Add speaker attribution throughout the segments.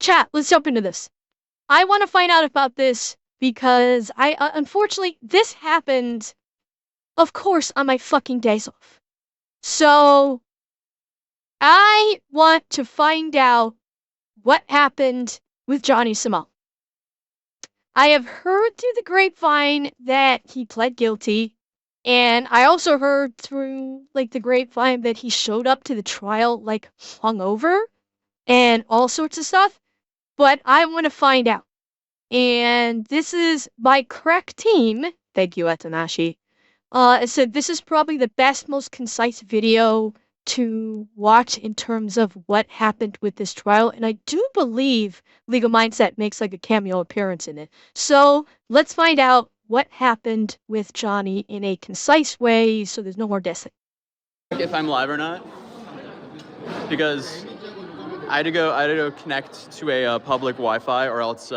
Speaker 1: Chat, let's jump into this. I want to find out about this because unfortunately, this happened, of course, on my fucking days off. So, I want to find out what happened with Johnny Simone. I have heard through the grapevine that he pled guilty, and I also heard through, like, the grapevine that he showed up to the trial, like, hungover, and all sorts of stuff, but I want to find out. And this is my correct team. Thank you, Atanashi. So this is probably the best, most concise video to watch in terms of what happened with this trial. And I do believe Legal Mindset makes like a cameo appearance in it. So let's find out what happened with Johnny in a concise way so there's no more guessing.
Speaker 2: If I'm live or not, because I had to go connect to a public Wi-Fi, or else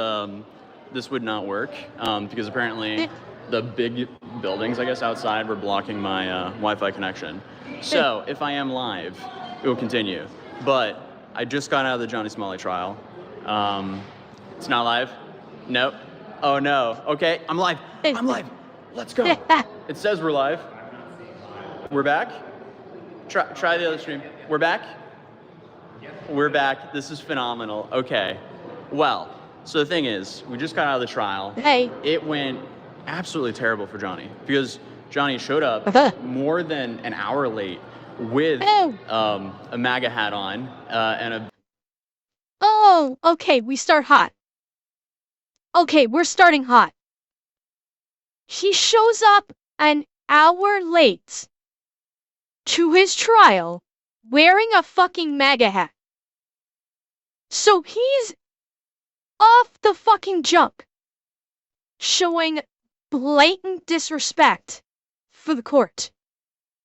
Speaker 2: this would not work, because apparently the big buildings, I guess, outside were blocking my Wi-Fi connection. So if I am live, it will continue. But I just got out of the Johnny Smalley trial. It's not live? Nope. Oh no. Okay, I'm live. I'm live. Let's go. It says we're live. We're back. Try the other stream. We're back. We're back. This is phenomenal. Okay. Well, so the thing is, we just got out of the trial.
Speaker 1: Hey.
Speaker 2: It went absolutely terrible for Johnny because Johnny showed up more than an hour late with a MAGA hat on and a...
Speaker 1: Oh, okay, we start hot. Okay, we're starting hot. He shows up an hour late to his trial wearing a fucking MAGA hat. So he's off the fucking jump, showing blatant disrespect for the court.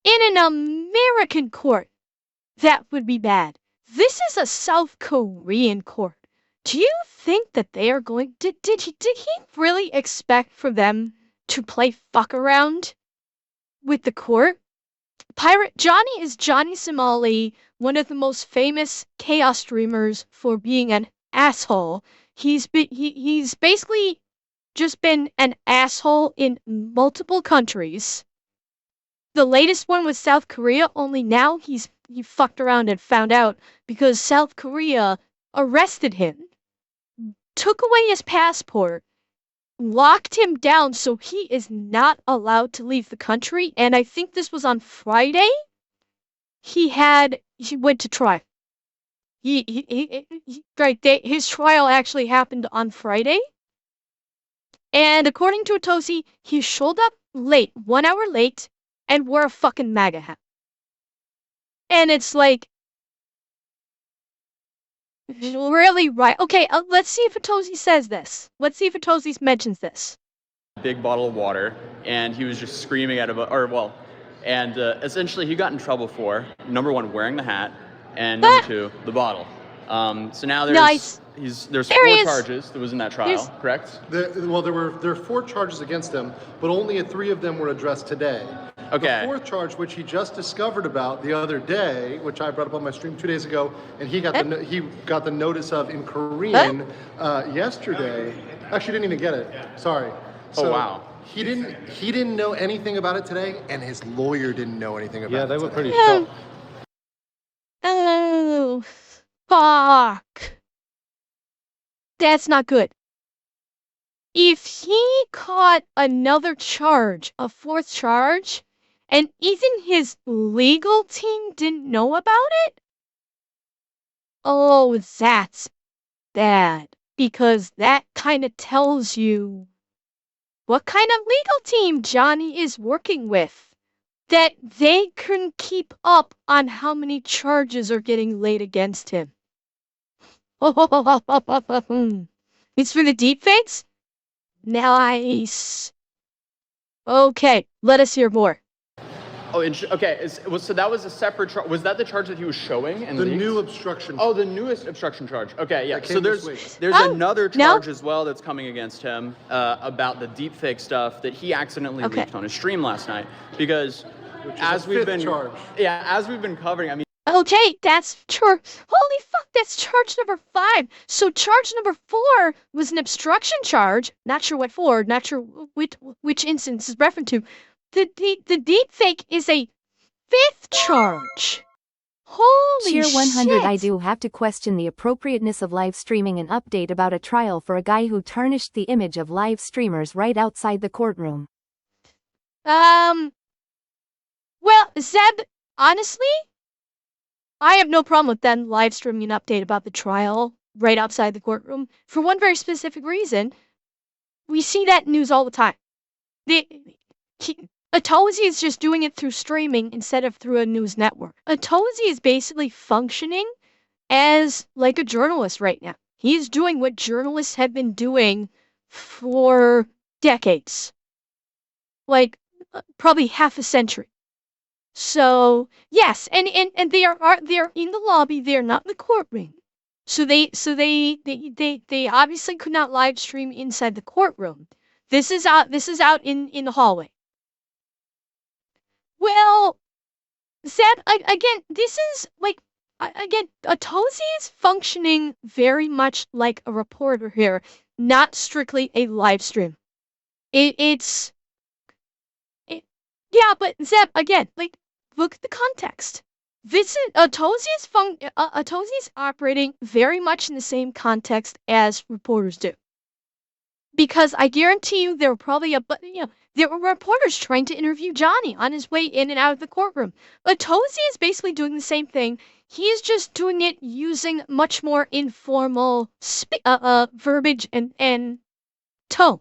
Speaker 1: In an American court, that would be bad. This is a South Korean court. Do you think that they are going... Did he really expect for them to play fuck around with the court? Johnny is Johnny Somali, one of the most famous chaos streamers for being an asshole. He's basically just been an asshole in multiple countries. The latest one was South Korea, only now he fucked around and found out because South Korea arrested him, took away his passport, locked him down so he is not allowed to leave the country, and I think this was on Friday. He went to trial. His trial actually happened on Friday. And according to Atozy, he showed up late, 1 hour late, and wore a fucking MAGA hat. And it's like, really right. Okay, let's see if Atozy says this. Let's see if Atozy mentions this.
Speaker 2: Big bottle of water, and he was just screaming at essentially he got in trouble for, number one, wearing the hat, and number two, the bottle. So now there's there's four charges that was in that trial, correct?
Speaker 3: There are 4 charges against him, but only 3 of them were addressed today.
Speaker 2: Okay.
Speaker 3: The 4th charge, which he just discovered about the other day, which I brought up on my stream 2 days ago, and he got the notice of in Korean yesterday. Actually, didn't even get it. Sorry.
Speaker 2: So, oh wow.
Speaker 3: He didn't know anything about it today, and his lawyer didn't know anything about it.
Speaker 4: Yeah, they were
Speaker 3: today.
Speaker 4: pretty shocked.
Speaker 1: Oh, fuck. That's not good. If he caught another charge, a 4th charge, and even his legal team didn't know about it? Oh, that's bad. Because that kind of tells you what kind of legal team Johnny is working with. That they can keep up on how many charges are getting laid against him. It's for the deepfakes? Nice. Okay, let us hear more.
Speaker 2: Oh, okay. So that was a separate charge. Was that the charge that he was showing? And
Speaker 3: the new obstruction.
Speaker 2: Oh, the newest obstruction charge. Okay, yeah. So there's
Speaker 1: Oh,
Speaker 2: another charge as well that's coming against him about the deepfake stuff that he accidentally leaked on his stream last night. Because as we've been covering, I mean.
Speaker 1: Okay, that's true. Holy fuck. that's charge number 5. So charge number 4 was an obstruction charge. Not sure what for. Not sure which instance is referring to. The deepfake is a 5th charge. Holy
Speaker 4: Cheer 100.
Speaker 1: shit.
Speaker 4: I do have to question the appropriateness of live streaming an update about a trial for a guy who tarnished the image of live streamers right outside the courtroom.
Speaker 1: Well, Zeb, honestly, I have no problem with them live streaming an update about the trial right outside the courtroom for one very specific reason. We see that news all the time. Atozy is just doing it through streaming instead of through a news network. Atozy is basically functioning as like a journalist right now. He's doing what journalists have been doing for decades. Like probably half a century. So yes, and they are in the lobby. They're not in the courtroom. So they obviously could not live stream inside the courtroom. This is out in the hallway. Well, Zeb, again, this is like again, Atozy is functioning very much like a reporter here, not strictly a live stream. Yeah, but Zeb, again, like, look at the context. This is Atozy's operating very much in the same context as reporters do. Because I guarantee you there were probably there were reporters trying to interview Johnny on his way in and out of the courtroom. Atozy is basically doing the same thing. He's just doing it using much more informal verbiage and tone.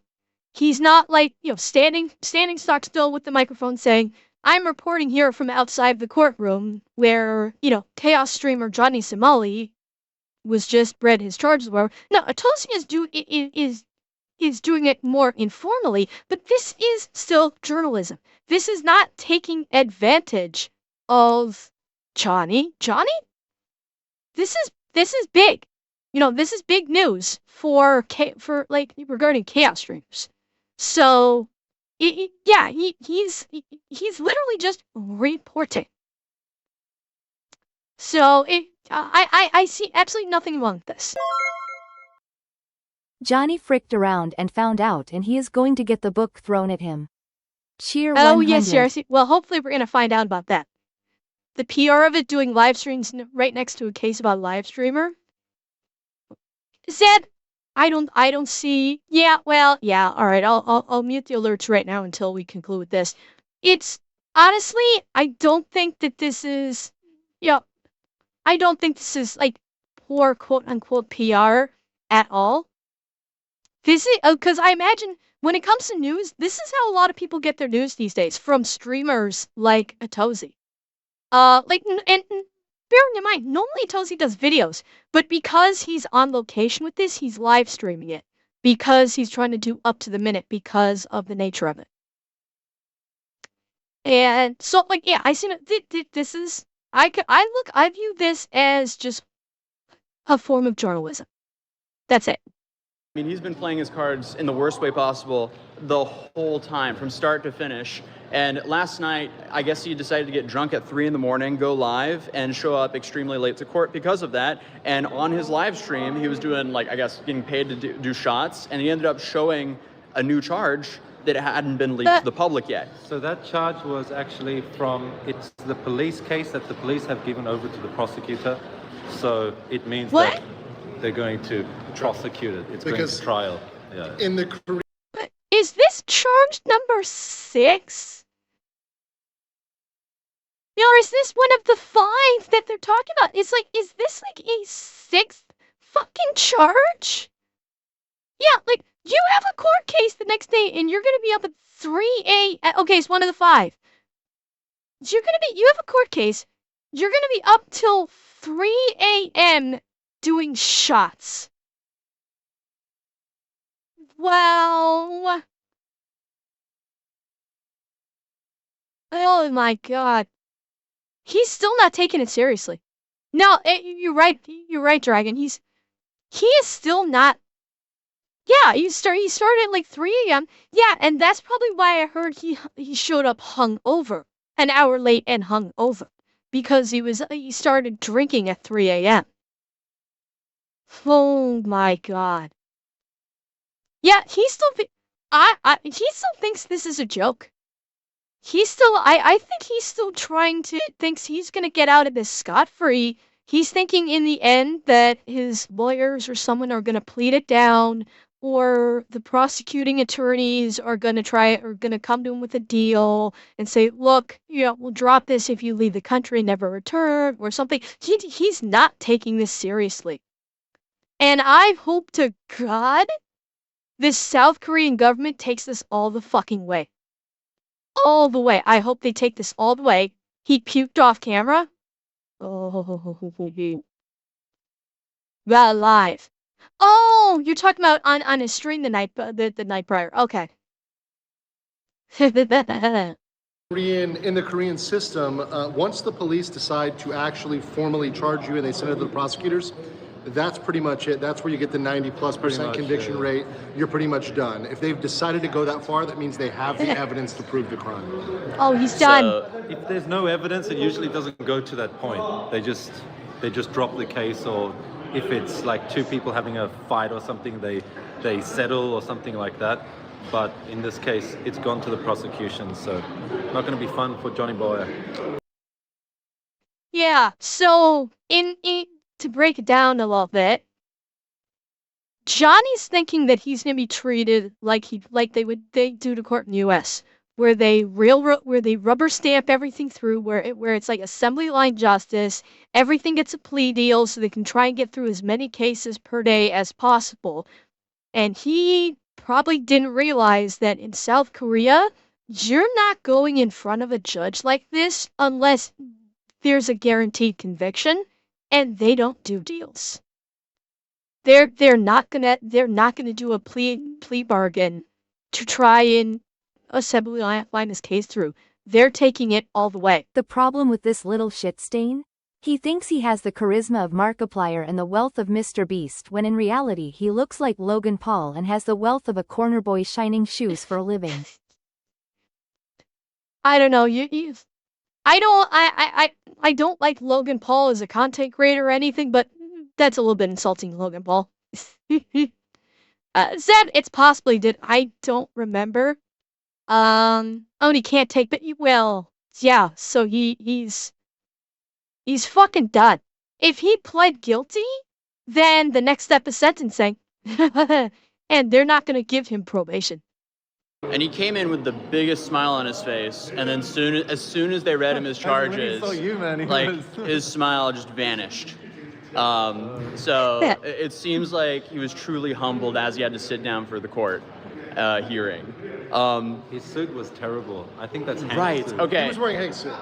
Speaker 1: He's not like, standing stock still with the microphone saying, I'm reporting here from outside the courtroom where, chaos streamer Johnny Somali was just read his charges were. No, Atozy is doing it more informally, but this is still journalism. This is not taking advantage of Johnny. Johnny? This is big. This is big news for regarding chaos streamers. So, he's literally just reporting. So I see absolutely nothing wrong with this.
Speaker 4: Johnny fricked around and found out, and he is going to get the book thrown at him. Cheer 100.
Speaker 1: Oh yes, seriously. Well, hopefully we're gonna find out about that. The PR of it doing live streams right next to a case about a live streamer. Zed, I don't see. Yeah, well, yeah. All right, I'll mute the alerts right now until we conclude with this. It's honestly, I don't think that this is. I don't think this is like poor quote unquote PR at all. This is because I imagine when it comes to news, this is how a lot of people get their news these days from streamers like Atozy. And bearing in mind, normally Atozy does videos, but because he's on location with this, he's live streaming it because he's trying to do up to the minute because of the nature of it. And so, I see this is I view this as just a form of journalism. That's it.
Speaker 2: I mean, he's been playing his cards in the worst way possible the whole time, from start to finish. And last night, I guess he decided to get drunk at 3 a.m, go live, and show up extremely late to court because of that. And on his live stream, he was doing, getting paid to do shots, and he ended up showing a new charge that hadn't been leaked to the public yet.
Speaker 5: So that charge was actually it's the police case that the police have given over to the prosecutor. So it means that they're going to prosecute it. It's going to trial. Yeah.
Speaker 3: In the
Speaker 1: Is this charge number 6? Or is this one of the 5 that they're talking about? It's like, is this like a 6th fucking charge? Yeah, you have a court case the next day and you're gonna be up at 3 a.m. Okay, it's one of the 5. So you have a court case, you're gonna be up till 3 a.m. doing shots. Well, oh my god. He's still not taking it seriously. No, you're right, Dragon. He is still not. Yeah, he started at 3 a.m. Yeah, and that's probably why I heard he showed up hungover, an hour late and hungover, because he started drinking at 3 a.m. Oh my god. Yeah, he still he still thinks this is a joke. I think he's still thinks he's gonna get out of this scot-free. He's thinking in the end that his lawyers or someone are gonna plead it down, or the prosecuting attorneys are gonna come to him with a deal and say, look, we'll drop this if you leave the country and never return, or something. He's not taking this seriously. And I hope to God this South Korean government takes this all the fucking way. All the way. I hope they take this all the way. He puked off camera. Oh, well, live. Oh, you're talking about on his stream the night prior. Okay.
Speaker 3: In the Korean system, once the police decide to actually formally charge you and they send it to the prosecutors, that's pretty much it. That's where you get the 90+% conviction rate. You're pretty much done. If they've decided to go that far, that means they have the evidence to prove the crime.
Speaker 1: Oh, he's done.
Speaker 5: If there's no evidence, it usually doesn't go to that point. They just drop the case, or if it's like two people having a fight or something, they settle or something like that. But in this case, it's gone to the prosecution, so not going to be fun for Johnny Boy.
Speaker 1: Yeah. So to break it down a little bit, Johnny's thinking that he's gonna be treated like they do to court in the U.S., where they rubber stamp everything through, where it's like assembly line justice. Everything gets a plea deal, so they can try and get through as many cases per day as possible. And he probably didn't realize that in South Korea, you're not going in front of a judge like this unless there's a guaranteed conviction. And they don't do deals. They're not gonna do a plea bargain to try and assembly line this case through. They're taking it all the way.
Speaker 4: The problem with this little shit stain? He thinks he has the charisma of Markiplier and the wealth of Mr. Beast, when in reality he looks like Logan Paul and has the wealth of a corner boy shining shoes for a living.
Speaker 1: I don't know. I don't like Logan Paul as a content creator or anything, but that's a little bit insulting, Logan Paul. Zeb, it's possibly did. I don't remember. Oh, he can't take, but well, yeah. So he's fucking done. If he pled guilty, then the next step is sentencing, and they're not gonna give him probation.
Speaker 2: And he came in with the biggest smile on his face, and then as soon as they read him his charges, his smile just vanished. So it seems like he was truly humbled as he had to sit down for the court hearing.
Speaker 5: His suit was terrible. I think that's Hank's
Speaker 2: right.
Speaker 5: suit.
Speaker 2: Okay.
Speaker 3: He was wearing Hank's suit.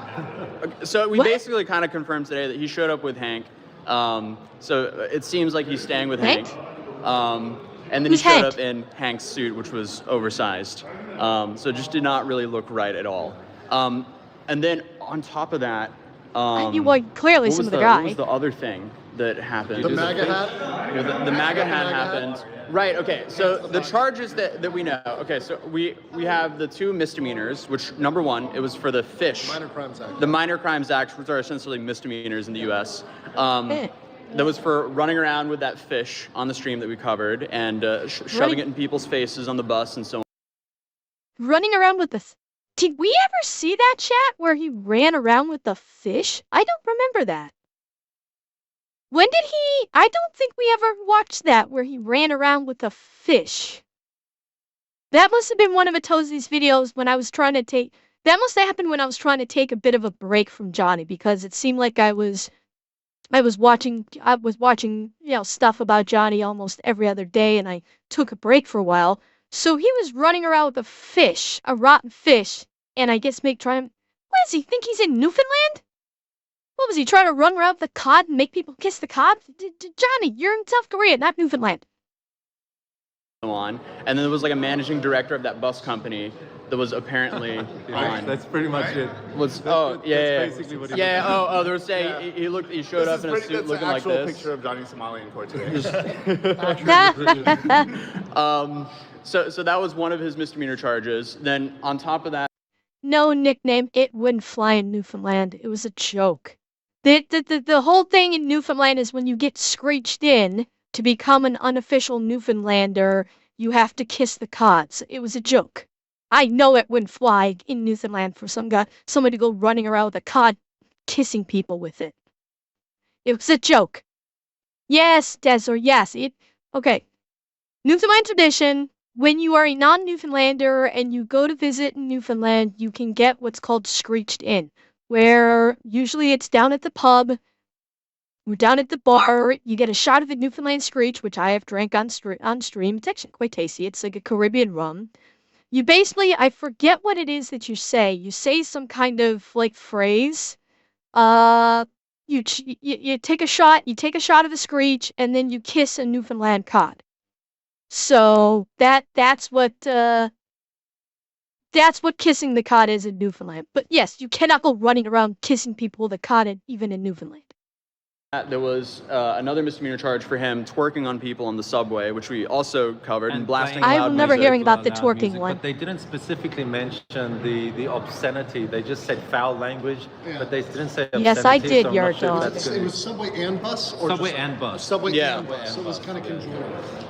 Speaker 2: So we basically kind of confirmed today that he showed up with Hank. So it seems like he's staying with Hank. And then he showed up in Hank's suit, which was oversized. So just did not really look right at all. And then on top of that,
Speaker 1: clearly some of the guy.
Speaker 2: What was the other thing that happened?
Speaker 3: The MAGA hat?
Speaker 2: Yeah, the MAGA hat happened. Right, okay. So the charges that we know. Okay, so we have the two misdemeanors, which number one, it was for the fish.
Speaker 3: Minor Crimes Act.
Speaker 2: The Minor Crimes Act, which are essentially misdemeanors in the U.S. That was for running around with that fish on the stream that we covered and shoving it in people's faces on the bus and so on.
Speaker 1: Running around with the... Did we ever see that chat where he ran around with the fish? I don't remember that. When did he... I don't think we ever watched that where he ran around with the fish. That must have been one of Atozy's videos when I was trying to take... That must have happened when I was trying to take a bit of a break from Johnny, because it seemed like I was watching, stuff about Johnny almost every other day, and I took a break for a while. So he was running around with a fish, a rotten fish, and I guess what does he think he's in Newfoundland? What was he trying to run around with the cod and make people kiss the cod? Johnny, you're in South Korea, not Newfoundland.
Speaker 2: On, and then there was like a managing director of that bus company that was apparently on.
Speaker 5: That's pretty much it.
Speaker 2: Basically what he they were saying he showed up in a suit looking like this.
Speaker 6: That's an actual picture of Johnny Somali in court today.
Speaker 2: So that was one of his misdemeanor charges. Then on top of that,
Speaker 1: no nickname, it wouldn't fly in Newfoundland. It was a joke. The whole thing in Newfoundland is when you get screeched in, to become an unofficial Newfoundlander, you have to kiss the cods. It was a joke. I know it wouldn't fly in Newfoundland for somebody to go running around with a cod kissing people with it. It was a joke. Yes, Desor, yes. Okay. Newfoundland tradition, when you are a non-Newfoundlander and you go to visit Newfoundland, you can get what's called screeched in, where usually it's down at the pub, or down at the bar, you get a shot of a Newfoundland screech, which I have drank on stream. It's actually quite tasty. It's like a Caribbean rum. You basically, I forget what it is that you say. You say some kind of like phrase. You take a shot. You take a shot of a screech, and then you kiss a Newfoundland cod. So that's what kissing the cod is in Newfoundland. But yes, you cannot go running around kissing people with a cod, even in Newfoundland.
Speaker 2: There was another misdemeanor charge for him twerking on people on the subway, which we also covered, and blasting loud
Speaker 1: I'm never
Speaker 2: music.
Speaker 1: hearing about the twerking
Speaker 5: music,
Speaker 1: one.
Speaker 5: But they didn't specifically mention the obscenity. They just said foul language, but they didn't say obscenity.
Speaker 1: Yes, I did,
Speaker 5: so
Speaker 1: your
Speaker 5: sure
Speaker 1: dog.
Speaker 3: It was subway and bus? Or
Speaker 5: Subway
Speaker 3: just
Speaker 5: and bus.
Speaker 3: Subway
Speaker 2: Yeah.
Speaker 3: and bus. So it was kind of conjoined.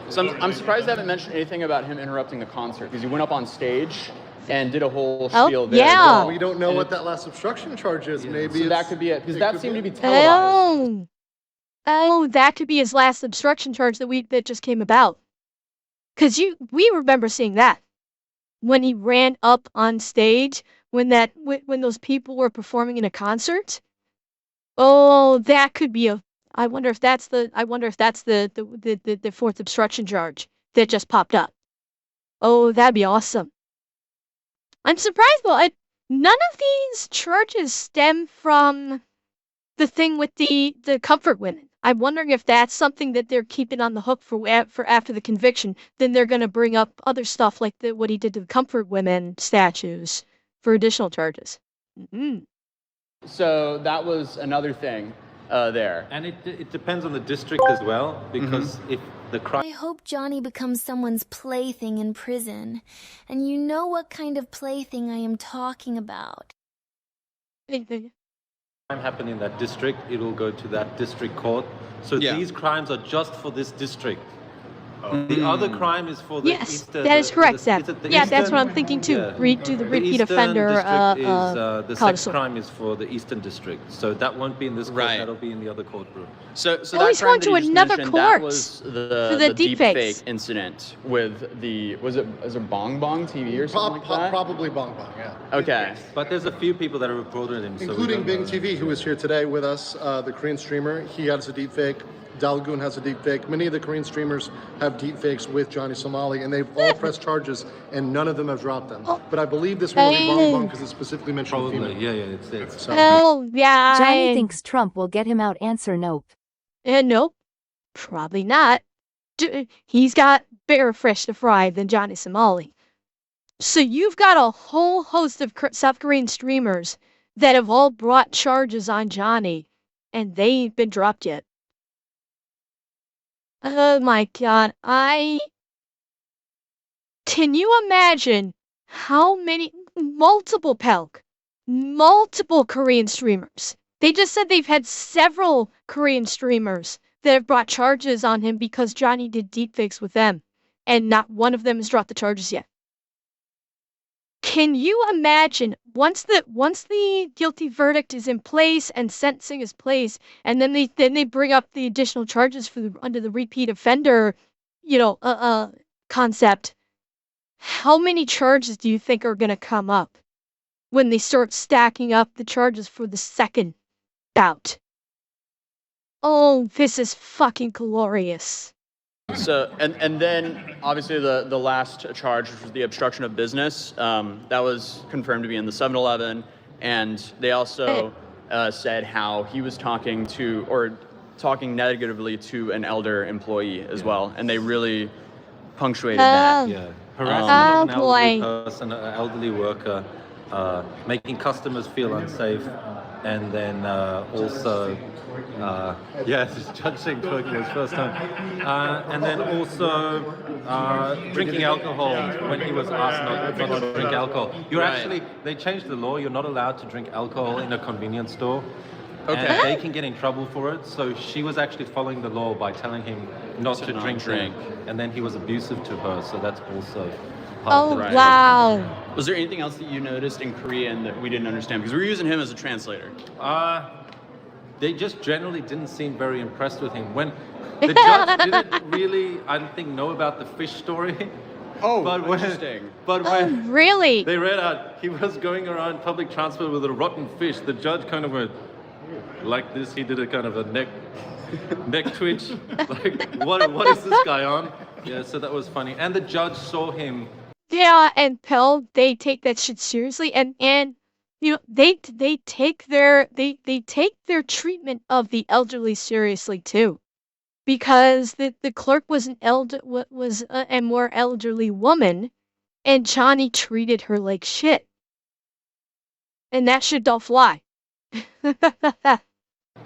Speaker 2: So I'm surprised they haven't mentioned anything about him interrupting the concert, because he went up on stage and did a whole spiel there.
Speaker 1: yeah.
Speaker 2: As well.
Speaker 3: We don't know what that last obstruction charge is. Maybe
Speaker 2: So that could be it, because that seemed to be
Speaker 1: Oh.
Speaker 2: televised.
Speaker 1: Oh, that could be his last obstruction charge that just came about. Cause we remember seeing that when he ran up on stage when those people were performing in a concert. Oh, that could be I wonder if that's the fourth obstruction charge that just popped up. Oh, that'd be awesome. I'm surprised though. None of these charges stem from the thing with the comfort women. I'm wondering if that's something that they're keeping on the hook for after the conviction. Then they're going to bring up other stuff like what he did to the comfort women statues for additional charges. Mm-hmm.
Speaker 2: So that was another thing there.
Speaker 5: And it depends on the district as well, because if the crime...
Speaker 7: I hope Johnny becomes someone's plaything in prison. And you know what kind of plaything I am talking about.
Speaker 5: happen in that district, it will go to that district court. So these crimes are just for this district. The other crime is for the Eastern...
Speaker 1: that is correct, Seth.
Speaker 5: Yeah,
Speaker 1: that's what I'm thinking too.
Speaker 5: Yeah.
Speaker 1: Do the repeat offender
Speaker 5: the sex crime is for the Eastern District. So that won't be in this court, that'll be in the other courtroom.
Speaker 2: So
Speaker 1: Oh,
Speaker 2: that
Speaker 1: he's
Speaker 2: crime
Speaker 1: going
Speaker 2: that
Speaker 1: to
Speaker 2: you just
Speaker 1: another
Speaker 2: mentioned,
Speaker 1: court
Speaker 2: that was
Speaker 1: for
Speaker 2: the
Speaker 1: the
Speaker 2: deep
Speaker 1: deepfakes.
Speaker 2: fake incident with the, was it Bong Bong TV or something like that?
Speaker 3: Probably Bong Bong, yeah.
Speaker 2: Okay.
Speaker 5: But there's a few people that have reported him.
Speaker 3: Including Bing TV, who is here today with us, the Korean streamer. He has a deep fake. Dalgoon has a deep fake. Many of the Korean streamers have deep fakes with Johnny Somali, and they've all pressed charges, and none of them have dropped them. But I believe this one will be Bong Bong because it specifically mentioned
Speaker 5: Probably,
Speaker 3: female.
Speaker 5: yeah, it's
Speaker 3: So,
Speaker 1: Oh, yeah.
Speaker 4: Johnny thinks Trump will get him out. Answer nope.
Speaker 1: Nope. Probably not. He's got bigger fish to fry than Johnny Somali. So you've got a whole host of South Korean streamers that have all brought charges on Johnny, and they ain't been dropped yet. Oh my god, Can you imagine how many... Multiple Korean streamers. They just said they've had several Korean streamers that have brought charges on him because Johnny did deepfakes with them, and not one of them has dropped the charges yet. Can you imagine once the guilty verdict is in place and sentencing is placed, and then they bring up the additional charges under the repeat offender, concept? How many charges do you think are going to come up when they start stacking up the charges for the second bout? Oh, this is fucking glorious.
Speaker 2: So, and then obviously the last charge, which was the obstruction of business, that was confirmed to be in the 7-Eleven, and they also said how he was talking negatively to an elder employee as well, and they really punctuated that.
Speaker 5: Yeah, harassment of an elderly
Speaker 1: boy.
Speaker 5: person, an elderly worker, making customers feel unsafe, and then also, judging twerking was first time, and then also drinking alcohol when he was asked not to drink alcohol. They changed the law. You're not allowed to drink alcohol in a convenience store.
Speaker 2: Okay.
Speaker 5: And they can get in trouble for it. So she was actually following the law by telling him not to
Speaker 2: not
Speaker 5: drink.
Speaker 2: drink.
Speaker 5: And then he was abusive to her. So that's also part
Speaker 1: Oh,
Speaker 5: of the
Speaker 1: wow.
Speaker 2: Was there anything else that you noticed in Korean that we didn't understand? Because we were using him as a translator.
Speaker 5: They just generally didn't seem very impressed with him. When the judge didn't really, I don't think, know about the fish story.
Speaker 2: Oh,
Speaker 5: but
Speaker 2: interesting.
Speaker 5: But
Speaker 1: Oh,
Speaker 5: when
Speaker 1: really?
Speaker 5: they read out he was going around public transport with a rotten fish, the judge kind of went like this. He did a kind of a neck twitch. Like, what is this guy on? Yeah, so that was funny. And the judge saw him.
Speaker 1: Yeah, and Pell, they take that shit seriously, and you know they take their they take their treatment of the elderly seriously too, because the clerk was a more elderly woman, and Johnny treated her like shit, and that shit don't fly.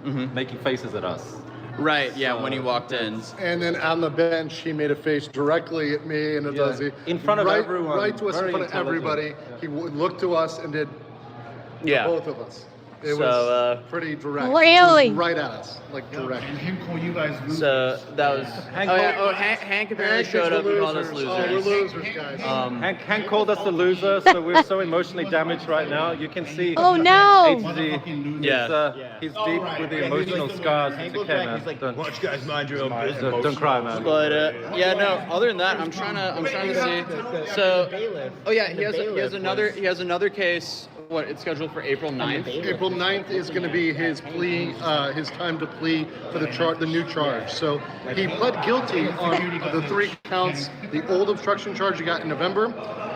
Speaker 5: Making faces at us.
Speaker 2: Right, yeah, when he walked in.
Speaker 3: And then on the bench, he made a face directly at me and Atozy.
Speaker 5: In front of everyone.
Speaker 3: Right to us, in
Speaker 5: Very
Speaker 3: front of everybody.
Speaker 5: intelligent.
Speaker 3: He looked to us and did
Speaker 2: Yeah.
Speaker 3: both of us. It
Speaker 2: So,
Speaker 3: was pretty direct.
Speaker 1: Really?
Speaker 3: It was right at us, like direct.
Speaker 6: And him call you guys losers.
Speaker 2: So that was. Hank apparently showed up and called us
Speaker 3: Oh, we're
Speaker 2: losers.
Speaker 3: losers, guys.
Speaker 5: Hank called us a loser, so we're so emotionally damaged right now. You can see.
Speaker 1: Oh no!
Speaker 5: Atozy,
Speaker 2: Yeah.
Speaker 5: he's deep with the emotional scars. It's okay, man. Don't,
Speaker 6: Why don't you guys mind your own business?
Speaker 5: don't cry, man.
Speaker 2: But yeah, no. Other than that, I'm trying to see. So, oh yeah, he has another case. What, it's scheduled for April 9th?
Speaker 3: April 9th is going to be his plea, his time to plea for the new charge. So he pled guilty on the 3 counts, the old obstruction charge he got in November,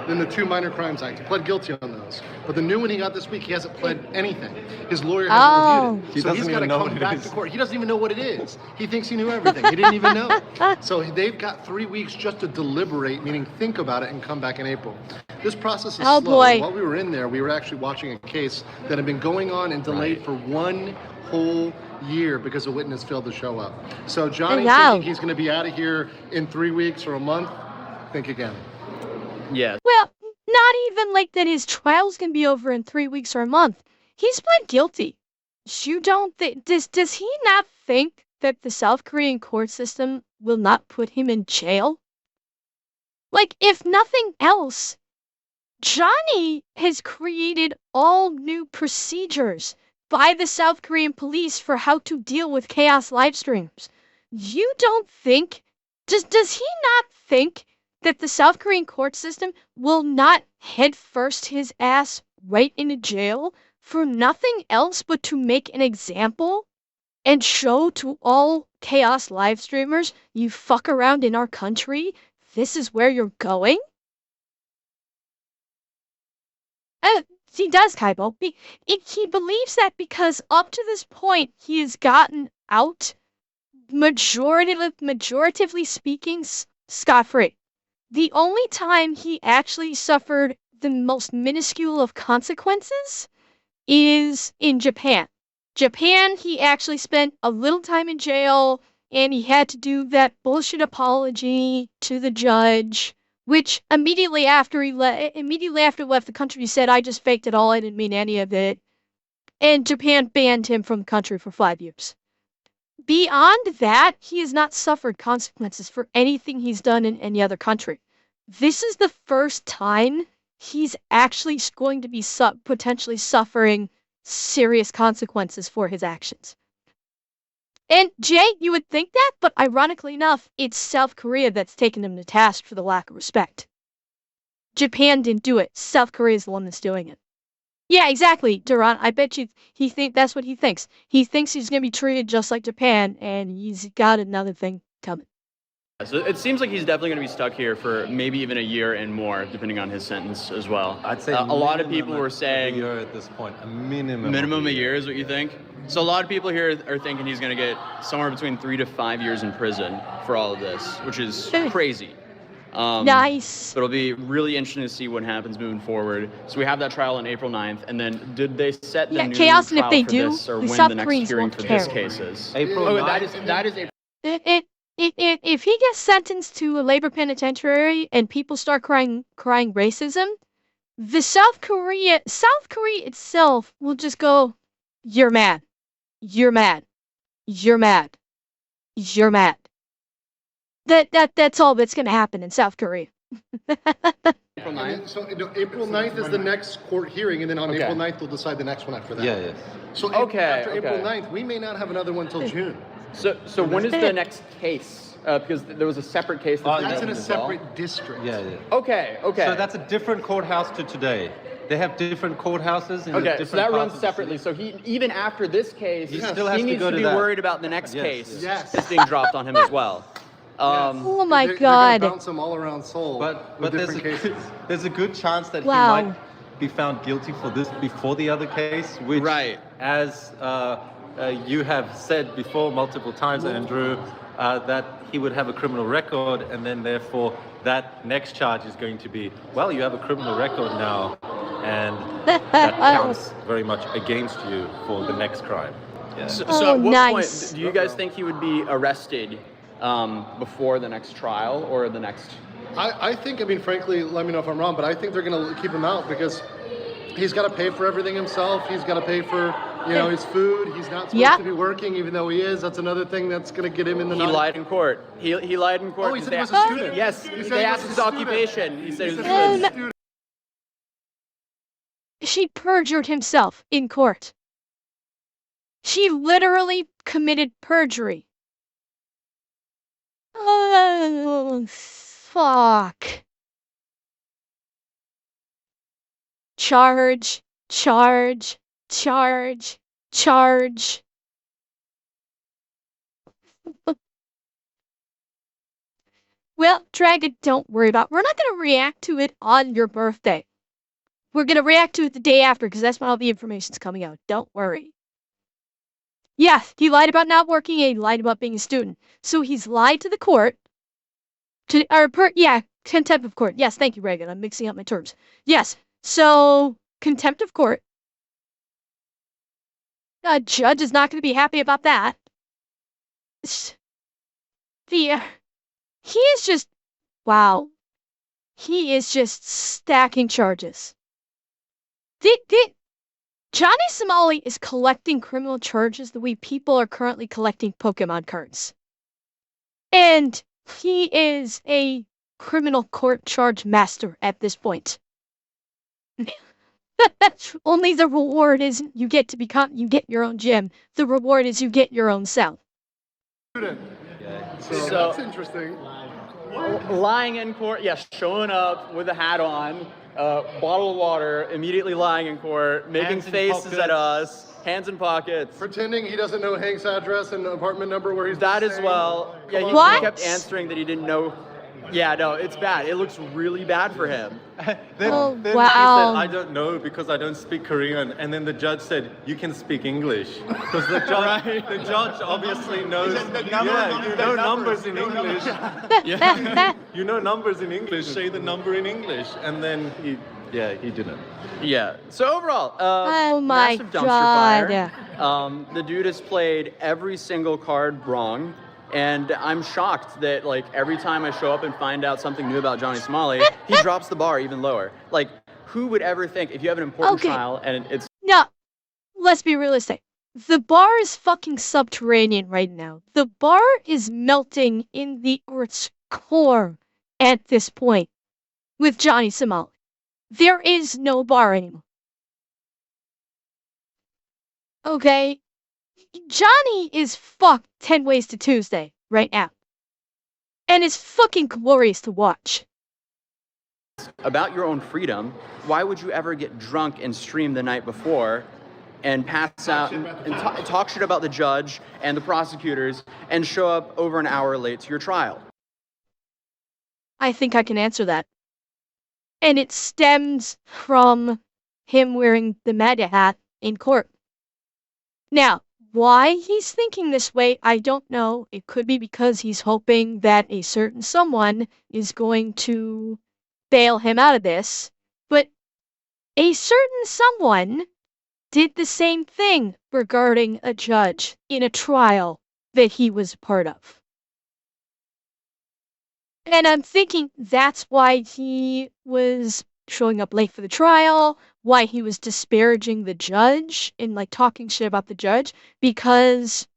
Speaker 3: then the 2 minor crimes act. He pled guilty on those. But the new one he got this week, he hasn't pled anything. His lawyer hasn't reviewed it. So he's got to come back to court. He doesn't even know what it is. He thinks he knew everything. He didn't even know. So they've got 3 weeks just to deliberate, meaning think about it and come back in April. This process is slow.
Speaker 1: Boy.
Speaker 3: While we were in there, we were actually watching a case that had been going on and delayed for 1 whole year because a witness failed to show up. So Johnny's thinking he's going to be out of here in 3 weeks or a month. Think again.
Speaker 2: Yeah.
Speaker 1: Well, not even like that his trial's gonna be over in 3 weeks or a month. He's pled guilty. You don't think, does he not think that the South Korean court system will not put him in jail? Like, if nothing else, Johnny has created all new procedures by the South Korean police for how to deal with chaos live streams. You don't think, does he not think that the South Korean court system will not head first his ass right into jail for nothing else but to make an example and show to all chaos live streamers, you fuck around in our country, this is where you're going? He does, Kaibo. He believes that because up to this point he has gotten out, majoritively speaking, scot-free. The only time he actually suffered the most minuscule of consequences is in Japan. Japan, he actually spent a little time in jail, and he had to do that bullshit apology to the judge, which immediately after he left the country, he said, "I just faked it all. I didn't mean any of it." And Japan banned him from the country for 5 years. Beyond that, he has not suffered consequences for anything he's done in any other country. This is the first time he's actually going to be potentially suffering serious consequences for his actions. And Jay, you would think that, but ironically enough, it's South Korea that's taken him to task for the lack of respect. Japan didn't do it. South Korea is the one that's doing it. Yeah, exactly, Duran. I bet you that's what he thinks. He thinks he's going to be treated just like Japan, and he's got another thing coming.
Speaker 2: So it seems like he's definitely going to be stuck here for maybe even a year and more, depending on his sentence as well.
Speaker 5: I'd say
Speaker 2: a lot of people were saying
Speaker 5: a year at this point, a minimum.
Speaker 2: Minimum a year is what you think? So a lot of people here are thinking he's going to get somewhere between 3 to 5 years in prison for all of this, which is crazy.
Speaker 1: Nice.
Speaker 2: But it'll be really interesting to see what happens moving forward. So we have that trial on April 9th, and then did they set the new
Speaker 1: chaos,
Speaker 2: trial
Speaker 1: and if they
Speaker 2: for
Speaker 1: do,
Speaker 2: this, or
Speaker 1: the
Speaker 2: when
Speaker 1: South
Speaker 2: the next
Speaker 1: Koreans
Speaker 2: hearing
Speaker 1: won't
Speaker 2: for
Speaker 1: care.
Speaker 2: this case is?
Speaker 5: April
Speaker 2: Oh,
Speaker 5: 9th.
Speaker 2: that is April.
Speaker 1: If he gets sentenced to a labor penitentiary and people start crying racism, the South Korea itself will just go, "You're mad. You're mad. You're mad. You're mad. That's all that's gonna happen in South Korea.
Speaker 2: April 9th?
Speaker 3: So April 9th is the next court hearing, and then on
Speaker 2: Okay.
Speaker 3: April 9th, they'll decide the next one after that.
Speaker 5: Yeah, yes.
Speaker 3: So after April 9th, we may not have another one until June.
Speaker 2: So when is the next case? Because there was a separate case.
Speaker 3: That's in a separate district.
Speaker 5: Yeah, yeah.
Speaker 2: Okay.
Speaker 5: So that's a different courthouse to today. They have different courthouses in
Speaker 2: Okay,
Speaker 5: different
Speaker 2: so that
Speaker 5: parts
Speaker 2: runs
Speaker 5: of the
Speaker 2: separately.
Speaker 5: city.
Speaker 2: So he even after this case,
Speaker 5: He still has to
Speaker 2: needs
Speaker 5: go
Speaker 2: to
Speaker 5: to
Speaker 2: be
Speaker 5: that.
Speaker 2: worried about the next
Speaker 5: Yes,
Speaker 2: case
Speaker 3: yes.
Speaker 2: that's being dropped on him as well.
Speaker 1: Oh my
Speaker 3: They're
Speaker 1: God.
Speaker 3: gonna bounce them all around Seoul
Speaker 5: But
Speaker 3: with
Speaker 5: there's
Speaker 3: different cases.
Speaker 5: there's a good chance that
Speaker 1: Wow.
Speaker 5: he might be found guilty for this before the other case, which,
Speaker 2: Right.
Speaker 5: as you have said before multiple times, Andrew, that he would have a criminal record, and then therefore that next charge is going to be, well, you have a criminal record now, and that counts very much against you for the next crime. Yeah.
Speaker 2: So
Speaker 1: Oh,
Speaker 2: at what
Speaker 1: nice.
Speaker 2: point do you guys think he would be arrested before the next trial or the next?
Speaker 3: I think, frankly, let me know if I'm wrong, but I think they're going to keep him out because he's got to pay for everything himself. He's got to pay for, his food. He's not supposed to be working, even though he is. That's another thing that's going to get him in the
Speaker 2: He lied in court. He lied in court.
Speaker 3: Oh, he said he was a student.
Speaker 2: Yes,
Speaker 3: He said
Speaker 2: they
Speaker 3: he
Speaker 2: asked
Speaker 3: was
Speaker 2: his
Speaker 3: a student.
Speaker 2: occupation. He said he was a
Speaker 3: He
Speaker 2: student.
Speaker 3: student.
Speaker 1: She perjured himself in court. She literally committed perjury. Oh, fuck. Charge, charge, charge, charge. Well, Dragon, don't worry about it. We're not going to react to it on your birthday. We're going to react to it the day after because that's when all the information's coming out. Don't worry. Yeah, he lied about not working and he lied about being a student. So he's lied to the court. Contempt of court. Yes, thank you, Reagan. I'm mixing up my terms. Yes, so contempt of court. A judge is not going to be happy about that. He is just, wow. He is just stacking charges. Johnny Somali is collecting criminal charges the way people are currently collecting Pokemon cards. And he is a criminal court charge master at this point. Only the reward is you get your own gym. The reward is you get your own cell.
Speaker 3: So that's interesting.
Speaker 2: Lying in court, yes, showing up with a hat on, bottle of water, immediately lying in court, making
Speaker 5: Hands in
Speaker 2: faces
Speaker 5: pockets.
Speaker 2: at us, hands in pockets.
Speaker 3: Pretending he doesn't know Hank's address and apartment number where he's
Speaker 2: That
Speaker 3: been
Speaker 2: as
Speaker 3: staying.
Speaker 2: well. Yeah, he
Speaker 1: What?
Speaker 2: kept answering that he didn't know. Yeah, no, it's bad. It looks really bad for him.
Speaker 5: Then
Speaker 1: Oh,
Speaker 5: he said,
Speaker 1: wow.
Speaker 5: I don't know because I don't speak Korean. And then the judge said, you can speak English. Because the judge obviously knows, you know numbers in English. You know numbers in English, say the number in English. And then he didn't.
Speaker 2: Yeah. So overall,
Speaker 1: Oh my
Speaker 2: massive dumpster
Speaker 1: God.
Speaker 2: fire. The dude has played every single card wrong. And I'm shocked that every time I show up and find out something new about Johnny Somali, he drops the bar even lower. Who would ever think if you have an important
Speaker 1: Okay.
Speaker 2: trial and it's
Speaker 1: No, let's be realistic. The bar is fucking subterranean right now. The bar is melting in the Earth's core at this point with Johnny Somali. There is no bar anymore. Okay? Johnny is fucked 10 ways to Tuesday right now. And it's fucking glorious to watch.
Speaker 2: about your own freedom, why would you ever get drunk and stream the night before and pass out and talk shit about the judge and the prosecutors and show up over an hour late to your trial?
Speaker 1: I think I can answer that. And it stems from him wearing the MAGA hat in court. Now, why he's thinking this way, I don't know. It could be because he's hoping that a certain someone is going to bail him out of this. But a certain someone did the same thing regarding a judge in a trial that he was part of. And I'm thinking that's why he was showing up late for the trial, why he was disparaging the judge and like talking shit about the judge, because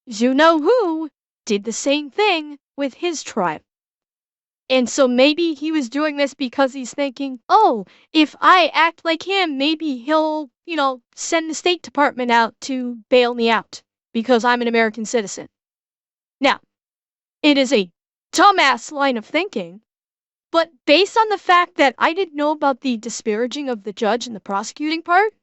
Speaker 1: you know who did the same thing with his trial. And so maybe he was doing this because he's thinking, oh, if I act like him, maybe he'll, send the State Department out to bail me out because I'm an American citizen. Now, it is a dumbass line of thinking, but based on the fact that I didn't know about the disparaging of the judge and the prosecuting part,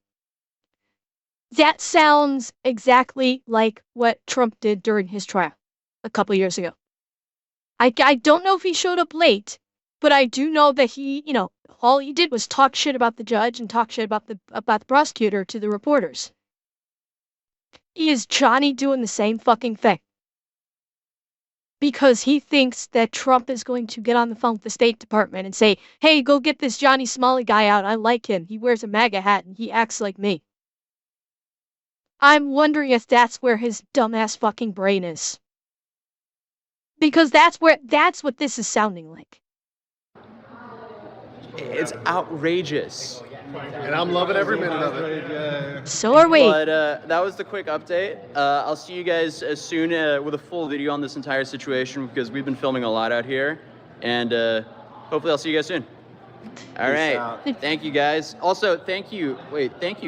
Speaker 1: that sounds exactly like what Trump did during his trial a couple years ago. I don't know if he showed up late, but I do know that he, all he did was talk shit about the judge and talk shit about the prosecutor to the reporters. Is Johnny doing the same fucking thing? Because he thinks that Trump is going to get on the phone with the State Department and say, hey, go get this Johnny Smalley guy out. I like him. He wears a MAGA hat and he acts like me. I'm wondering if that's where his dumbass fucking brain is. Because that's what this is sounding like.
Speaker 2: It's outrageous.
Speaker 3: And I'm loving every minute of it.
Speaker 1: So are we.
Speaker 2: But that was the quick update. I'll see you guys soon with a full video on this entire situation because we've been filming a lot out here. And hopefully I'll see you guys soon. All right. Thank you guys. Also, thank you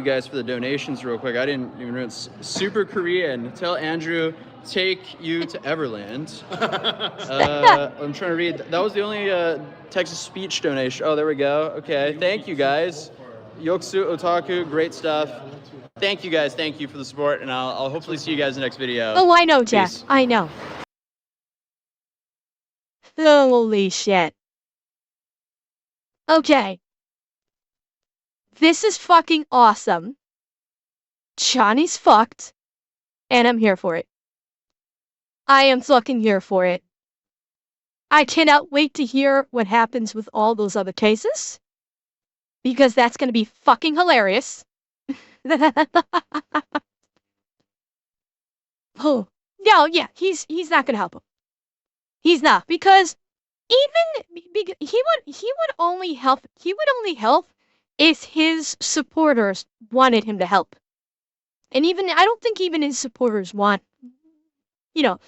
Speaker 2: guys for the donations real quick. I didn't even know it's super Korean. Tell Andrew, take you to Everland. I'm trying to read. That was the only Texas speech donation. Oh, there we go. Okay. Thank you guys. Yoksu Otaku, great stuff. Thank you guys. Thank you for the support. And I'll hopefully see you guys in the next video.
Speaker 1: Oh, I know, Jack.
Speaker 2: Peace.
Speaker 1: I know. Holy shit. Okay. This is fucking awesome. Johnny's fucked. And I'm here for it. I am fucking here for it. I cannot wait to hear what happens with all those other cases. Because that's gonna be fucking hilarious. Oh, no, yeah, he's not gonna help him. He's not, because he would only help if his supporters wanted him to help. And even I don't think even his supporters want, even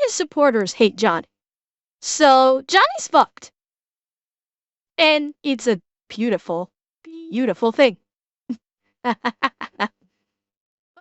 Speaker 1: his supporters hate Johnny. So Johnny's fucked. And it's a beautiful, beautiful thing.